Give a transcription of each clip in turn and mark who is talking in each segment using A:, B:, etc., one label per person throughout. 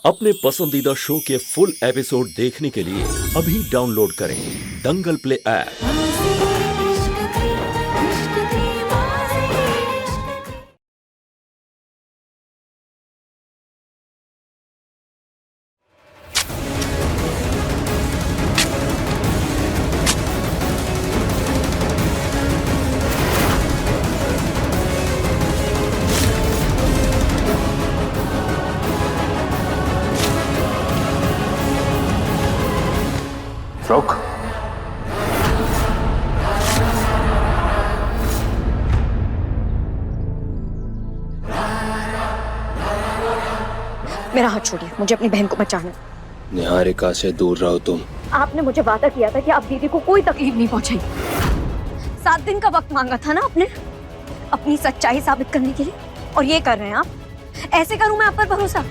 A: अपने पसंदीदा शो के फुल एपिसोड देखने के लिए अभी डाउनलोड करें दंगल प्ले ऐप।
B: रुक।
C: मेरा हाथ छोड़िए, मुझे अपनी बहन को बचाना है।
B: निहारिका से दूर रहो तुम।
C: आपने मुझे वादा किया था कि आप दीदी को कोई तकलीफ नहीं पहुंचाएंगे। 7 दिन का वक्त मांगा था ना आपने अपनी सच्चाई साबित करने के लिए, और ये कर रहे हैं आप। ऐसे करूं मैं आप पर भरोसा?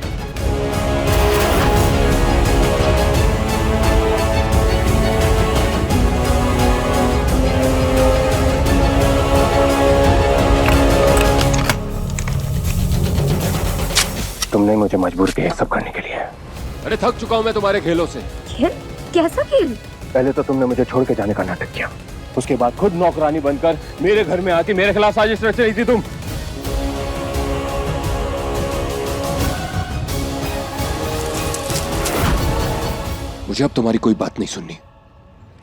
B: तुमने मुझे मजबूर किया सब करने के लिए।
D: अरे थक चुका हूं मैं तुम्हारे खेलों से।
C: खेल? कैसा खेल?
B: पहले तो तुमने मुझे छोड़ के जाने का नाटक किया, उसके बाद खुद नौकरानी बनकर मेरे घर में आती मेरे खिलाफ साजिश रच रही थी तुम।
D: मुझे अब तुम्हारी कोई बात नहीं सुननी,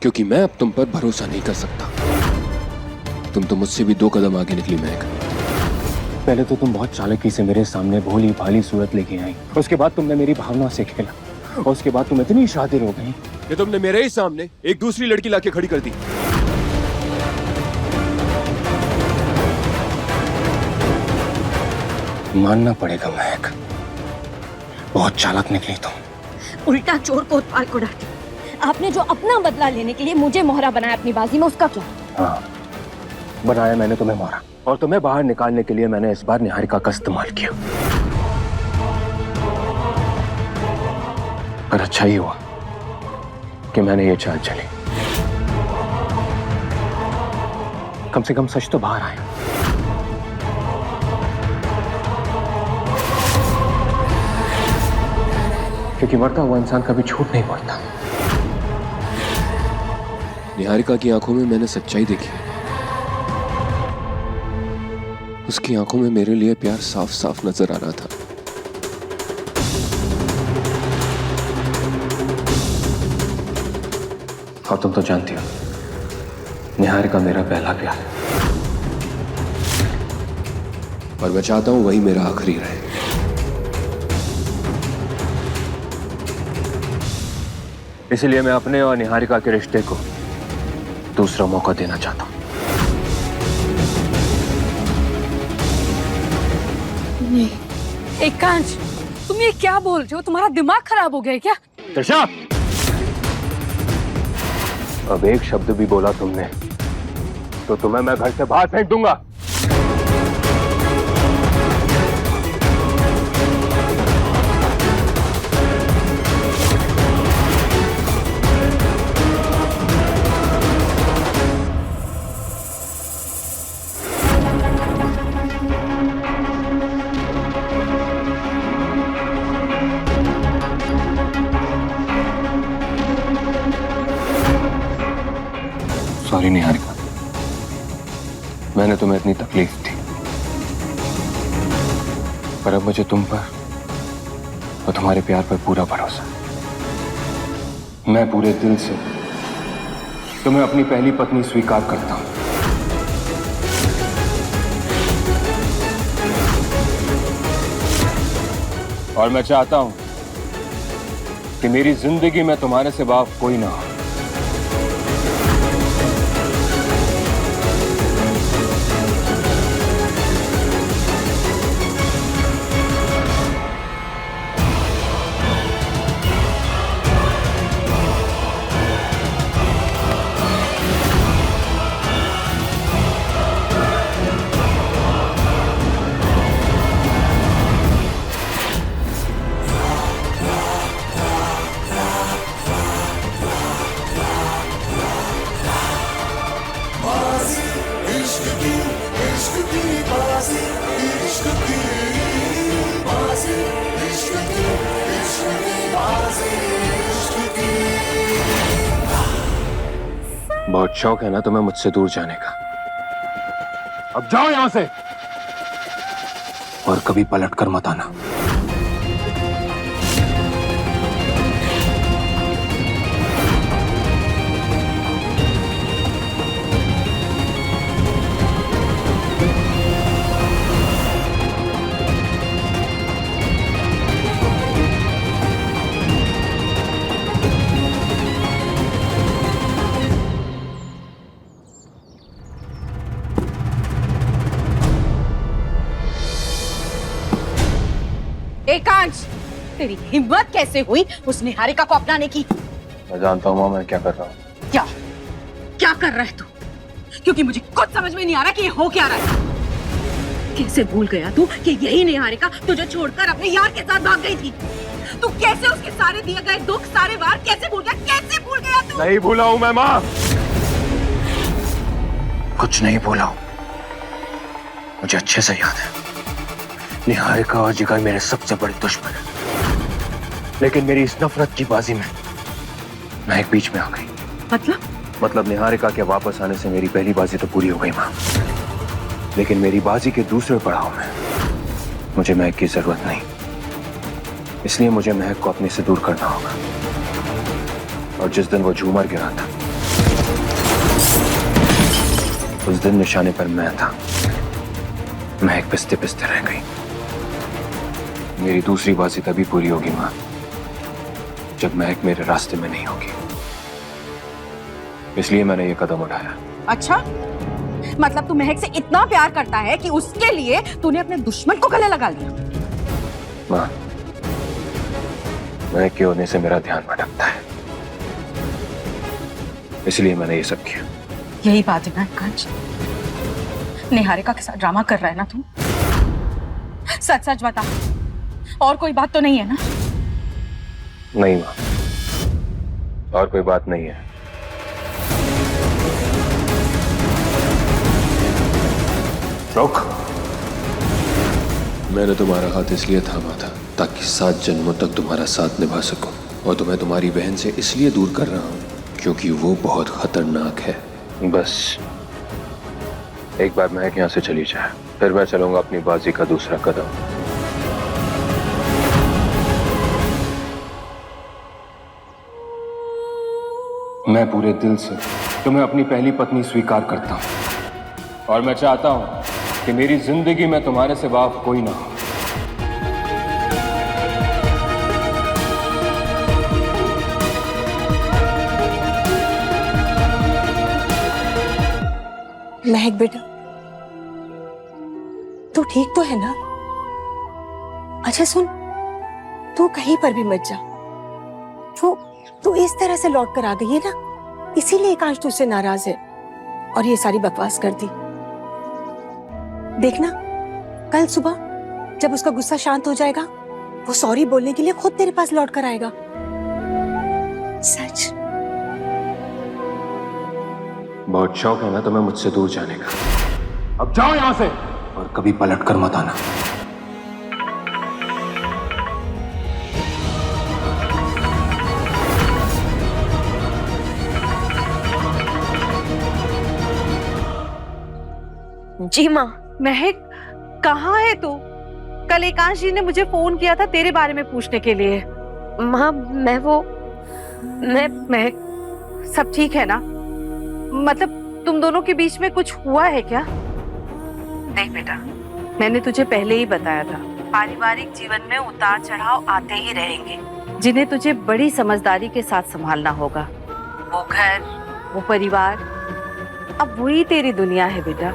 D: क्योंकि मैं अब तुम पर भरोसा नहीं कर सकता। तुम तो मुझसे भी 2 कदम आगे निकली महक।
B: पहले तो तुम बहुत चालाकी से मेरे सामने भोली भाली सूरत लेके आई, उसके बाद तुमने मेरी भावना से खेला, और उसके बाद तुम इतनी शातिर हो गई
D: कि तुमने मेरे ही सामने एक दूसरी लड़की लाके खड़ी कर दी।
B: मानना पड़ेगा महक, बहुत चालाक निकली तुम।
C: उल्टा चोर कोतवाल को डांटे। आपने जो अपना बदला लेने के लिए मुझे मोहरा बनाया अपनी बाजी में, उसका क्या?
B: हाँ, बनाया मैंने तुम्हें मोहरा, और तुम्हें बाहर निकालने के लिए मैंने इस बार निहारिका का इस्तेमाल किया। पर अच्छा ही हुआ कि मैंने ये चाल चली। कम से कम सच तो बाहर आया। क्योंकि मरता हुआ इंसान कभी झूठ नहीं बोलता।
D: निहारिका की आंखों में मैंने सच्चाई देखी। उसकी आंखों में मेरे लिए प्यार साफ साफ नजर आ रहा था।
B: और तुम तो जानती हो, निहारिका मेरा पहला प्यार है,
D: और मैं चाहता हूं वही मेरा आखिरी रहे।
B: इसलिए मैं अपने और निहारिका के रिश्ते को दूसरा मौका देना चाहता हूं।
E: नहीं, एकांश, तुम ये क्या बोल रहे हो? तुम्हारा दिमाग खराब हो गया है क्या?
B: त्रिशा, अब एक शब्द भी बोला तुमने तो तुम्हें मैं घर से बाहर फेंक दूंगा। सॉरी निहारिका, मैंने तुम्हें इतनी तकलीफ दी, पर अब मुझे तुम पर और तुम्हारे प्यार पर पूरा भरोसा। मैं पूरे दिल से तुम्हें अपनी पहली पत्नी स्वीकार करता हूं। और मैं चाहता हूं कि मेरी जिंदगी में तुम्हारे सिवा कोई ना हो। बहुत शौक है ना तुम्हें मुझसे दूर जाने का। अब जाओ यहां से और कभी पलट कर मत आना।
E: एकांश, तेरी हिम्मत कैसे हुई उस निहारिका को अपनाने की?
B: मैं जानता हूँ माँ मैं क्या कर रहा हूँ।
E: क्या क्या कर रहा है तू? क्योंकि मुझे कुछ समझ में नहीं आ रहा कि ये हो क्या रहा है। कैसे भूल गया तू कि यही निहारिका तुझे छोड़कर अपने यार के साथ भाग गई थी? तू कैसे उसके सारे दिए गए दुख, सारे वार कैसे भूल गया? कैसे भूल गया तू?
B: नहीं भूला हूं मैं माँ, कुछ नहीं भूला हूं। मुझे अच्छे से याद है निहारिका और जिगर मेरे सबसे बड़े दुश्मन है, लेकिन मेरी इस नफरत की बाजी में महक बीच में आ गई। मतलब निहारिका के वापस आने से मेरी पहली बाजी तो पूरी हो गई माँ, लेकिन मेरी बाजी के दूसरे पड़ाव में मुझे महक की जरूरत नहीं, इसलिए मुझे महक को अपने से दूर करना होगा। और जिस दिन वो झूमर गिरा था उस दिन निशाने पर मैं था। महक पिसते पिसते रह गई। मेरी दूसरी बाजी तभी पूरी होगी माँ जब महक मेरे रास्ते में नहीं होगी, इसलिए मैंने ये कदम उठाया।
E: अच्छा, मतलब तू महक से इतना प्यार करता है कि उसके लिए तूने अपने दुश्मन को गले लगा लिया?
B: माँ, महक के होने से मेरा ध्यान भटकता है, इसलिए मैंने ये सब किया।
E: यही बात है ना एकांश, निहारिका के साथ ड्रामा कर रहा है ना तू? सच सच बता, और कोई बात तो नहीं है ना?
B: नहीं माँ, और कोई बात नहीं है। रुक।
D: मैंने तुम्हारा हाथ इसलिए थामा था ताकि 7 जन्मों तक तुम्हारा साथ निभा सकूं, और तुम्हें तुम्हारी बहन से इसलिए दूर कर रहा हूं क्योंकि वो बहुत खतरनाक है।
B: बस एक बार महक यहाँ से चली जाए, फिर मैं चलूंगा अपनी बाजी का दूसरा कदम। मैं पूरे दिल से तुम्हें अपनी पहली पत्नी स्वीकार करता हूं, और मैं चाहता हूं कि मेरी जिंदगी में तुम्हारे सिवा कोई ना हो।
F: महक बेटा, तू ठीक तो है ना? अच्छा सुन, तू कहीं पर भी मत जा। तू इस तरह से लौट कर आ गई है ना, इसीलिए एकांश तुझसे नाराज है और ये सारी बकवास कर दी। देखना, कल सुबह जब उसका गुस्सा शांत हो जाएगा वो सॉरी बोलने के लिए खुद तेरे पास लौट कर आएगा। सच।
B: बहुत शौक है ना तुम्हें मुझसे दूर जाने का। अब जाओ यहां से और कभी पलट कर मत आना।
C: जी माँ।
G: महक, कहाँ है तू? कल एकांश जी ने मुझे फोन किया था तेरे बारे में पूछने के लिए।
C: माँ मैं
G: महक, सब ठीक है ना? मतलब तुम दोनों के बीच में कुछ हुआ है क्या? देख बेटा, मैंने तुझे पहले ही बताया था, पारिवारिक जीवन में उतार चढ़ाव आते ही रहेंगे, जिन्हें तुझे बड़ी समझदारी के साथ संभालना होगा। वो घर, वो परिवार, अब वही तेरी दुनिया है बेटा।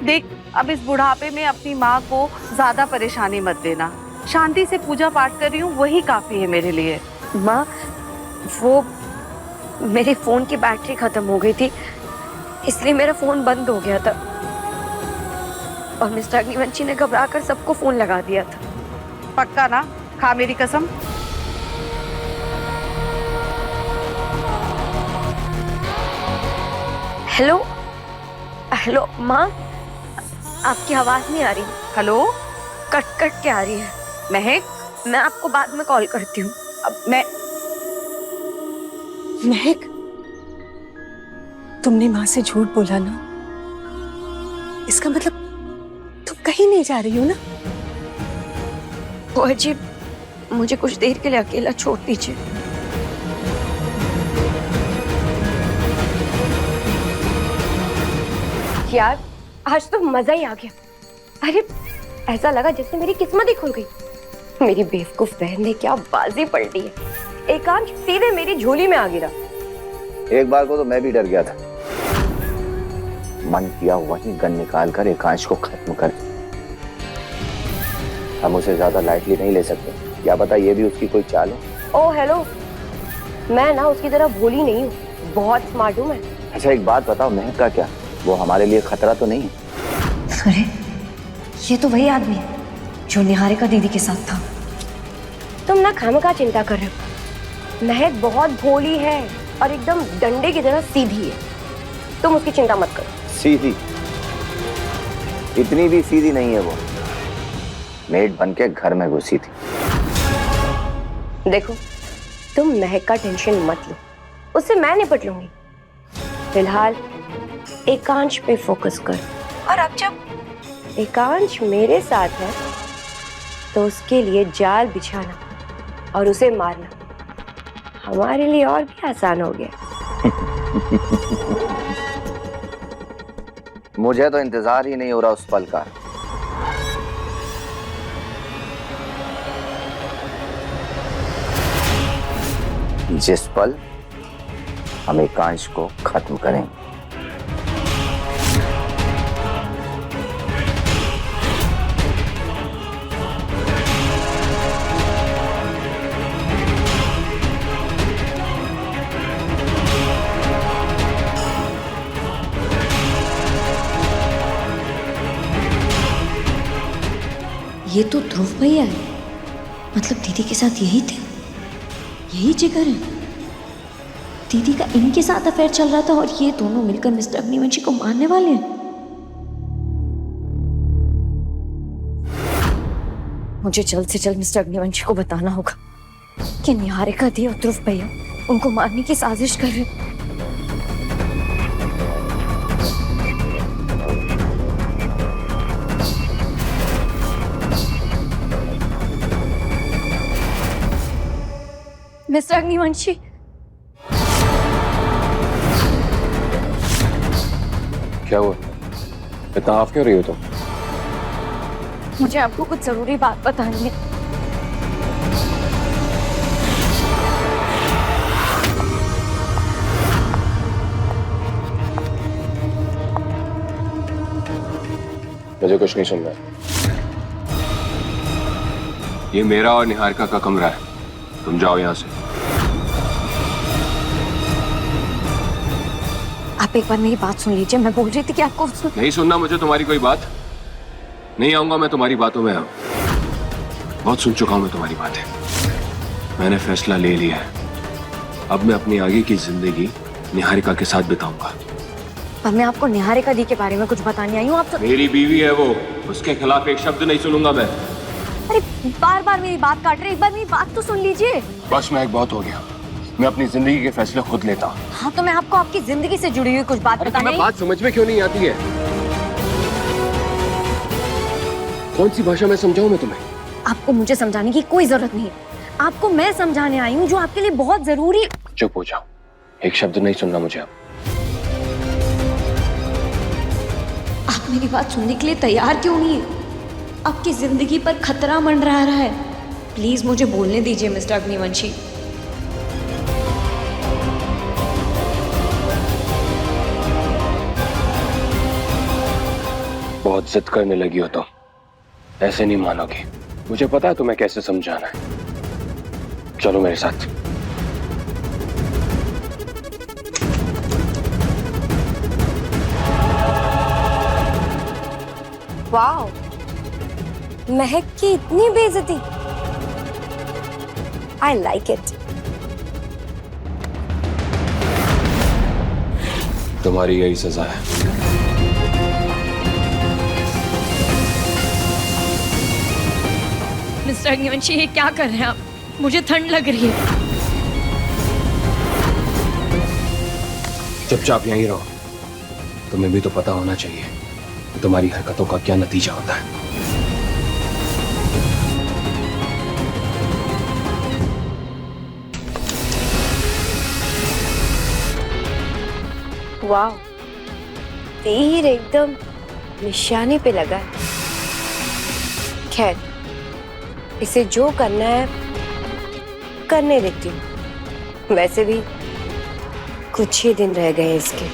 G: देख, अब इस बुढ़ापे में अपनी माँ को ज्यादा परेशानी मत देना। शांति से पूजा पाठ कर रही हूँ, वही काफी है मेरे लिए।
C: माँ, वो मेरे फोन की बैटरी खत्म हो गई थी, इसलिए मेरा फोन बंद हो गया था और मिस्टर अग्निवंशी ने घबरा कर सबको फोन लगा दिया था।
G: पक्का ना? खा मेरी कसम।
C: हेलो हेलो माँ, आपकी आवाज नहीं आ रही।
G: हेलो,
C: कट कट के आ रही है।
G: महक,
C: मैं आपको बाद में कॉल करती हूँ।
G: अब मैं
F: महक, तुमने माँ से झूठ बोला ना, इसका मतलब तुम कहीं नहीं जा रही हो ना?
C: बुआ जी, मुझे कुछ देर के लिए अकेला छोड़ दीजिए। यार, आज तो मजा ही आ गया। अरे, ऐसा लगा जैसे मेरी किस्मत ही खुल गई। मेरी बेवकूफ बहन ने क्या बाजी पलटी है। एकांश सीधे मेरी झोली में आ गिरा।
B: एक बार को तो मैं भी डर गया था। मन किया वही गन निकाल कर एकांश को खत्म कर। हम उसे ज्यादा लाइटली नहीं ले सकते, क्या पता ये भी उसकी कोई चाल हो।
C: ओ हेलो, मैं ना उसकी तरह भोली नहीं हूँ, बहुत स्मार्ट हूँ मैं।
B: अच्छा एक बात बताओ, महक का क्या, वो हमारे लिए खतरा तो नहीं है?
C: अरे, ये तो वही आदमी है जो निहारिका दीदी के साथ था। तुम ना खामखा चिंता कर रहे हो। महक बहुत भोली है और एकदम डंडे की तरह सीधी है। तुम उसकी चिंता मत करो।
B: सीधी? इतनी भी सीधी नहीं है वो, मेड बन के घर में घुसी थी।
C: देखो, तुम महक का टेंशन मत लो, उससे मैं निपट लूंगी। फिलहाल एकांश पे फोकस कर। और अब जब एकांश मेरे साथ है तो उसके लिए जाल बिछाना और उसे मारना हमारे लिए और भी आसान हो गया।
B: मुझे तो इंतजार ही नहीं हो रहा उस पल का। जिस पल हम एकांश को खत्म करेंगे।
H: ये तो ध्रुव भैया है, मतलब दीदी के साथ यही थे, यही जिगर है। दीदी का इनके साथ अफेयर चल रहा था और ये दोनों मिलकर मिस्टर अग्निवंशी को मारने वाले हैं।
C: मुझे जल्द से जल्द मिस्टर अग्निवंशी को बताना होगा कि निहारिका दी और ध्रुव भैया उनको मारने की साजिश कर रहे। मिस्टर अग्निवंशी,
D: क्या हुआ? इतना हाफ क्यों रही हो तुम?
C: मुझे आपको कुछ जरूरी बात बतानी है।
D: मुझे कुछ नहीं सुनना। ये मेरा और निहारिका का कमरा है, तुम जाओ यहां से।
C: आप एक बार मेरी बात सुन लीजिए। मैं बोल रही थी कि आपको
D: नहीं सुनना मुझे तुम्हारी कोई बात। नहीं आऊंगा मैं तुम्हारी बातों में। अब बहुत सुन चुका हूं मैं तुम्हारी बातें। मैंने फैसला ले लिया है, अब मैं अपनी आगे की जिंदगी निहारिका के साथ बिताऊंगा।
C: पर मैं आपको निहारिका दी के बारे में कुछ बताने आई हूँ। आप तो
D: मेरी बीवी है वो, उसके खिलाफ एक शब्द नहीं सुनूंगा मैं।
C: अरे बार बार मेरी बात काट रहे, एक बार मेरी बात तो सुन लीजिए।
D: बस मैं एक बहुत हो गया, मैं अपनी जिंदगी के फैसले खुद लेता हूँ।
C: हाँ तो मैं आपको आपकी जिंदगी से जुड़ी हुई कुछ बात बताने आई।
D: बात समझ में क्यों नहीं आती है? कौन सी भाषा में समझाऊं मैं तुम्हें?
C: आपको मुझे समझाने की कोई जरूरत नहीं है। आपको मैं समझाने आई हूँ जो आपके लिए बहुत जरूरी।
D: चुप हो जाओ, एक शब्द नहीं सुनना मुझे अब।
H: आप मेरी बात सुनने के लिए तैयार क्यों नहीं है? आपकी जिंदगी पर खतरा मंडरा रहा है। प्लीज मुझे बोलने दीजिए मिस्टर अग्निवंशी।
D: बहुत जिद करने लगी हो तुम, ऐसे नहीं मानोगी। मुझे पता है तुम्हें कैसे समझाना है। चलो मेरे साथ।
C: वाओ, महक की इतनी बेइज्जती। I like it.
D: तुम्हारी यही सजा है।
C: मिस्टर अग्निवंशी, ये क्या कर रहे हैं आप? मुझे ठंड लग रही है।
D: चुपचाप यहीं रहो।
B: तुम्हें भी तो पता होना चाहिए कि तुम्हारी हरकतों का क्या नतीजा होता है।
C: वाह, तीर एकदम निशाने पे लगा है। खैर, इसे जो करना है करने देती हूँ। वैसे भी कुछ ही दिन रह गए इसके।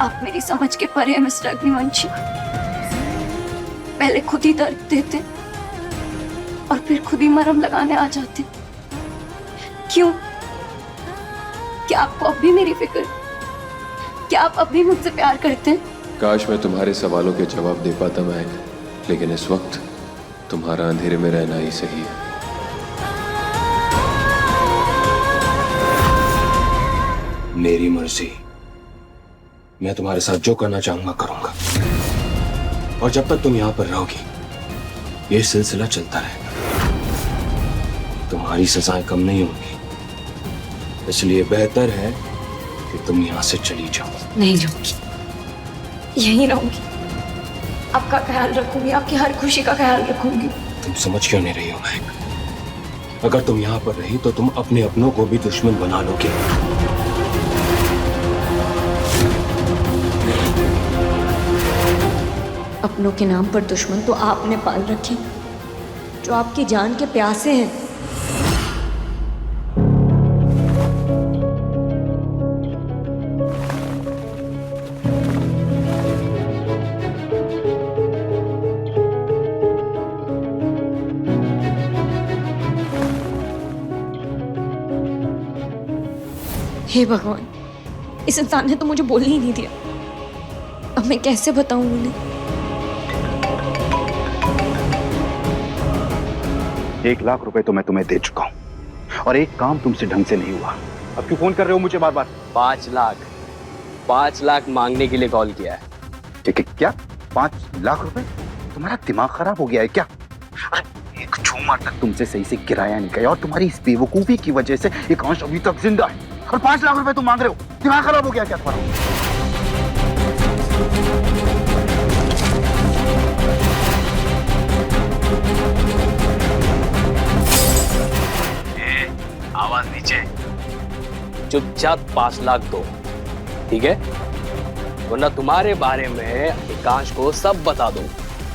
H: आप मेरी समझ के परे हैं मिस्टर अग्निवंशी। पहले खुद ही दर्द देते और फिर खुद ही मरहम लगाने आ जाते। क्यों? क्या आपको अब भी मेरी फिक्र? क्या आप अब भी मुझसे प्यार करते हैं?
D: काश मैं तुम्हारे सवालों के जवाब दे पाता महक, लेकिन इस वक्त तुम्हारा अंधेरे में रहना ही सही है।
B: मेरी मर्जी, मैं तुम्हारे साथ जो करना चाहूंगा करूंगा। और जब तक तुम यहां पर रहोगी ये सिलसिला चलता रहेगा। तुम्हारी सजाएं कम नहीं होंगी, इसलिए बेहतर है कि तुम यहां से चली जाओ।
H: नहीं जाऊंगी, यहीं रहूंगी। आपका ख्याल रखूंगी, आपकी हर खुशी का ख्याल रखूंगी।
B: तुम समझ क्यों नहीं रही हो महक? अगर तुम यहां पर रही तो तुम अपने अपनों को भी दुश्मन बना लोगे।
H: अपनों के नाम पर दुश्मन तो आपने पाल रखे, जो आपकी जान के प्यासे हैं। हे भगवान, इस इंसान ने तो मुझे बोलने ही नहीं दिया। अब मैं कैसे बताऊं उन्हें?
I: 1 लाख रुपए तो मैं तुम्हें दे चुका हूं और एक काम तुमसे ढंग से नहीं हुआ। अब क्यों फोन कर रहे हो मुझे बार बार?
J: 5 लाख मांगने के लिए कॉल किया है।
I: ठीक है, क्या 5 लाख रुपए? तुम्हारा दिमाग खराब हो गया है क्या? अरे एक झूमर तक तुमसे सही से गिराया नहीं गया और तुम्हारी इस बेवकूफी की वजह से एक अंश अभी तक जिंदा है और 5 लाख रुपए तुम मांग रहे हो। दिमाग खराब हो गया क्या तुम्हारा?
J: आवाज नीचे। चुपचाप 5 लाख दो, ठीक है? वरना तुम्हारे बारे में एकांश को सब बता दो।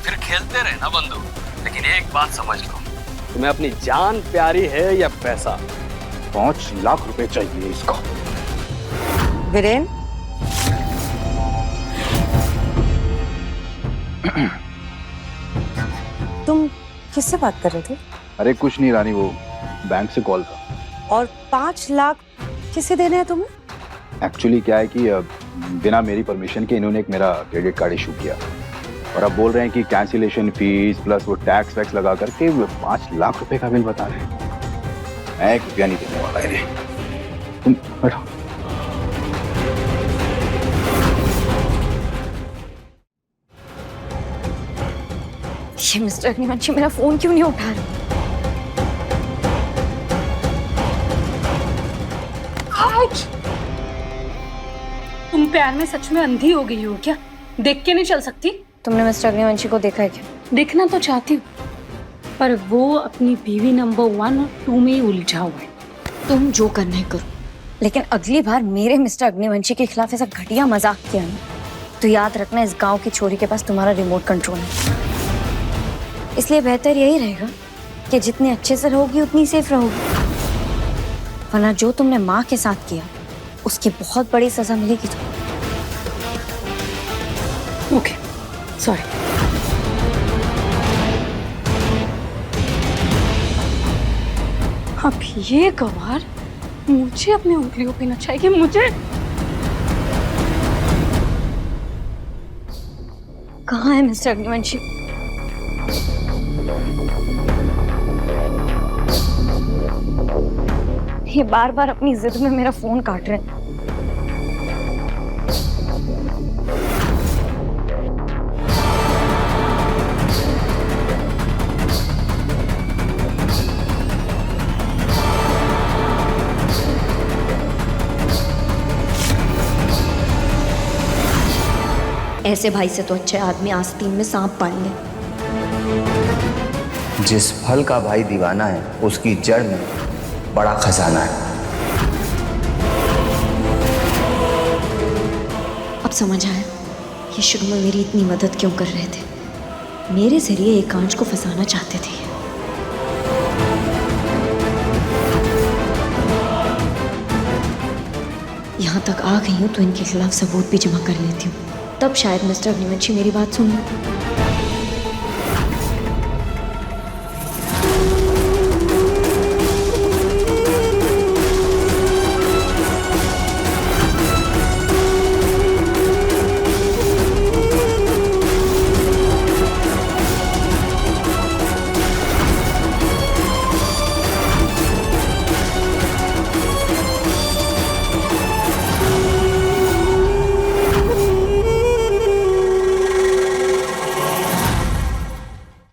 J: फिर खेलते रहना बंदो। लेकिन एक बात समझ लो, तुम्हें अपनी जान प्यारी है या पैसा?
I: 5 लाख रुपए चाहिए इसको।
F: वीरेन, तुम किससे बात कर रहे थे?
I: अरे कुछ नहीं रानी, वो बैंक से कॉल था।
F: और 5 लाख किसे देना है तुम्हें?
I: एक्चुअली क्या है कि बिना मेरी परमिशन के इन्होंने एक मेरा क्रेडिट कार्ड इशू किया और अब बोल रहे हैं कि कैंसिलेशन फीस प्लस वो टैक्स वैक्स लगा करके 5 लाख रुपए का बिल बता रहे हैं। मैं 1 रुपया नहीं देने वाला है। तुम बैठो।
H: ये मिस्टर अग्निवंशी मेरा फोन क्यों नहीं उठा रहे?
E: तुम प्यार में सच में अंधी हो गई हो क्या? देख के नहीं चल सकती?
C: तुमने मिस्टर अग्निवंशी को देखा है क्या?
E: देखना तो चाहती हूँ, पर वो अपनी बीवी नंबर 1 और 2 में ही उलझा हुआ है।
H: तुम जो करना है करो,
C: लेकिन अगली बार मेरे मिस्टर अग्निवंशी के खिलाफ ऐसा घटिया मजाक किया ना, तो याद रखना इस गांव की छोरी के पास तुम्हारा रिमोट कंट्रोल है। इसलिए बेहतर यही रहेगा कि जितने अच्छे से रहोगी उतनी सेफ रहोगी, वरना जो तुमने माँ के साथ किया उसकी बहुत बड़ी सजा मिलेगी तुम्हें।
E: Okay, sorry. अब ये गवार मुझे अपनी उंगलियों पे नचाएगी, मुझे।
C: कहाँ है मिस्टर अग्निवंशी? ये बार बार अपनी जिद में मेरा फोन काट रहे हैं।
H: ऐसे भाई से तो अच्छे आदमी आस्तीन में सांप पाल ले।
K: जिस फल का भाई दीवाना है उसकी जड़ में बड़ा खजाना है।
H: अब समझ आया ये शुरू में मेरी इतनी मदद क्यों कर रहे थे। मेरे जरिए एकांश को फंसाना चाहते थे। यहाँ तक आ गई हूँ तो इनके खिलाफ सबूत भी जमा कर लेती हूँ, तब शायद मिस्टर अग्निवंशी मेरी बात सुन लें।